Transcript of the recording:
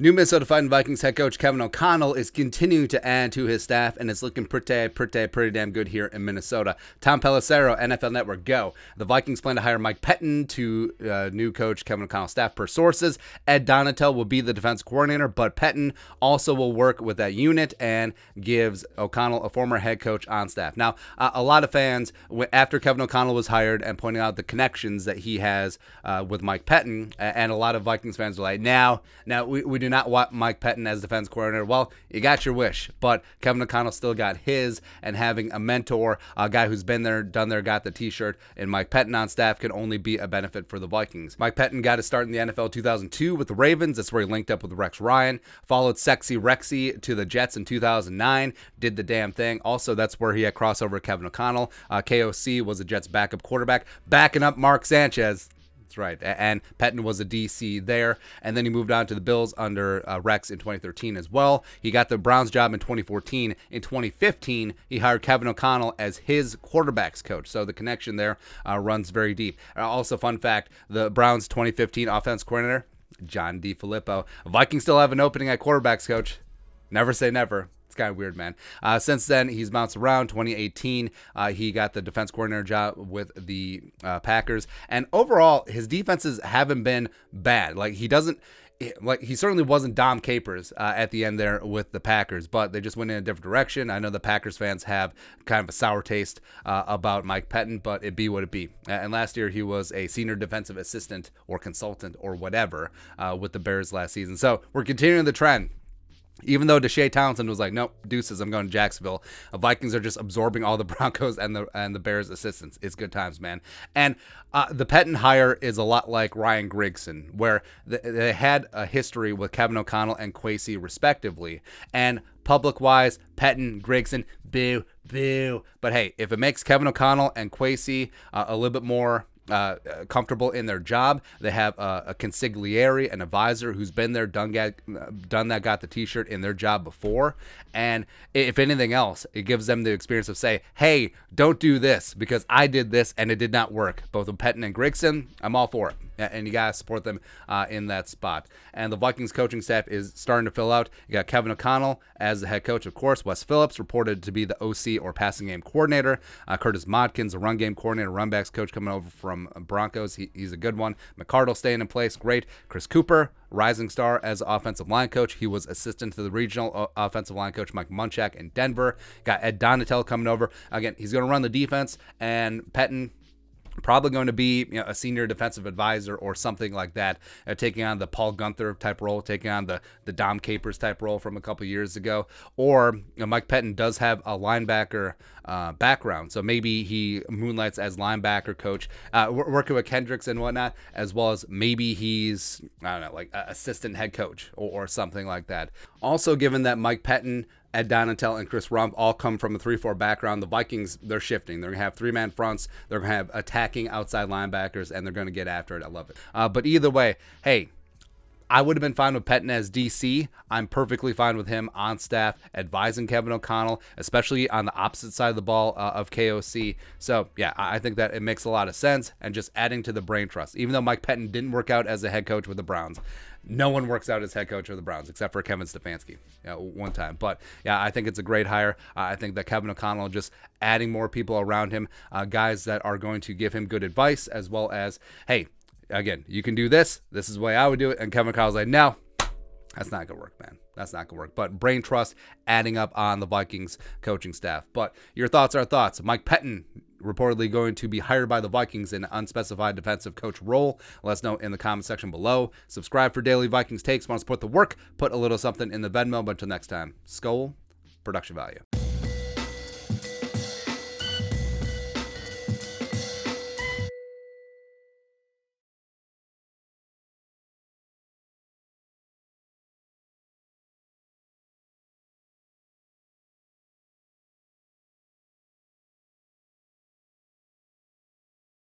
New Minnesota Vikings head coach Kevin O'Connell is continuing to add to his staff, and it's looking pretty damn good here in Minnesota. Tom Pelissero, NFL Network, go. The Vikings plan to hire Mike Pettine to new coach Kevin O'Connell's staff per sources. Ed Donatel will be the defense coordinator, but Pettine also will work with that unit and gives O'Connell a former head coach on staff. Now, a lot of fans, after Kevin O'Connell was hired and pointing out the connections that he has with Mike Pettine, and a lot of Vikings fans are like, now we do not want Mike Pettine as defense coordinator. Well, you got your wish, but Kevin O'Connell still got his, and having a mentor, a guy who's been there, done there, got the t-shirt, and Mike Pettine on staff can only be a benefit for the Vikings. Mike Pettine got his start in the NFL 2002 with the Ravens. That's where he linked up with Rex Ryan, followed Sexy Rexy to the Jets in 2009, did the damn thing. Also, that's where he had crossover with Kevin O'Connell. KOC was the Jets' backup quarterback, backing up Mark Sanchez. That's right. And Pettine was a DC there. And then he moved on to the Bills under Rex in 2013 as well. He got the Browns job in 2014. In 2015, he hired Kevin O'Connell as his quarterbacks coach. So the connection there runs very deep. Also, fun fact, the Browns 2015 offense coordinator, John DeFilippo. Vikings still have an opening at quarterbacks coach. Never say never. It's kind of weird, man. Since then, he's bounced around. 2018, he got the defense coordinator job with the Packers. And overall, his defenses haven't been bad. He certainly wasn't Dom Capers at the end there with the Packers, but they just went in a different direction. I know the Packers fans have kind of a sour taste about Mike Pettine, but it be what it be. And last year, he was a senior defensive assistant or consultant or whatever with the Bears last season. So we're continuing the trend. Even though Deshae Townsend was like, nope, deuces, I'm going to Jacksonville. Vikings are just absorbing all the Broncos and the Bears' assistants. It's good times, man. And the Pettine hire is a lot like Ryan Grigson, where they had a history with Kevin O'Connell and Kwesi, respectively. And public-wise, Pettine, Grigson, boo, boo. But hey, if it makes Kevin O'Connell and Kwesi a little bit more comfortable in their job, they have a consigliere, an advisor who's been there, done that, got the t-shirt in their job before. And if anything else, it gives them the experience of say, hey, don't do this because I did this and it did not work. Both with Pettine and Grigson, I'm all for it. And you got to support them in that spot. And the Vikings coaching staff is starting to fill out. You got Kevin O'Connell as the head coach, of course. Wes Phillips reported to be the OC or passing game coordinator. Curtis Modkins, the run game coordinator, run backs coach coming over from Broncos. He's a good one. McCardle staying in place. Great. Chris Cooper, rising star as offensive line coach. He was assistant to the regional offensive line coach Mike Munchak in Denver. Got Ed Donatel coming over. Again, he's going to run the defense, and Pettine probably going to be a senior defensive advisor or something like that, taking on the Paul Gunther type role, taking on the Dom Capers type role from a couple years ago. Or Mike Pettine does have a linebacker background, so maybe he moonlights as linebacker coach, working with Kendricks and whatnot, as well as maybe he's, I don't know, like assistant head coach or something like that. Also, given that Mike Pettine, Ed Donatel, and Chris Rumph all come from a 3-4 background, the Vikings, they're shifting. They're going to have 3-man fronts. They're going to have attacking outside linebackers, and they're going to get after it. I love it. But either way, hey, I would have been fine with Pettine as DC. I'm perfectly fine with him on staff, advising Kevin O'Connell, especially on the opposite side of the ball of KOC. So, yeah, I think that it makes a lot of sense, and just adding to the brain trust. Even though Mike Pettine didn't work out as a head coach with the Browns, no one works out as head coach of the Browns except for Kevin Stefanski one time. But, yeah, I think it's a great hire. I think that Kevin O'Connell just adding more people around him, guys that are going to give him good advice, as well as, hey, again, you can do this. This is the way I would do it. And Kevin O'Connell's like, no, that's not going to work, man. That's not going to work. But brain trust adding up on the Vikings coaching staff. But your thoughts are thoughts. Mike Pettine reportedly going to be hired by the Vikings in an unspecified defensive coach role. Let us know in the comment section below. Subscribe for daily Vikings takes. Want to support the work? Put a little something in the Venmo. But until next time, Skol, production value.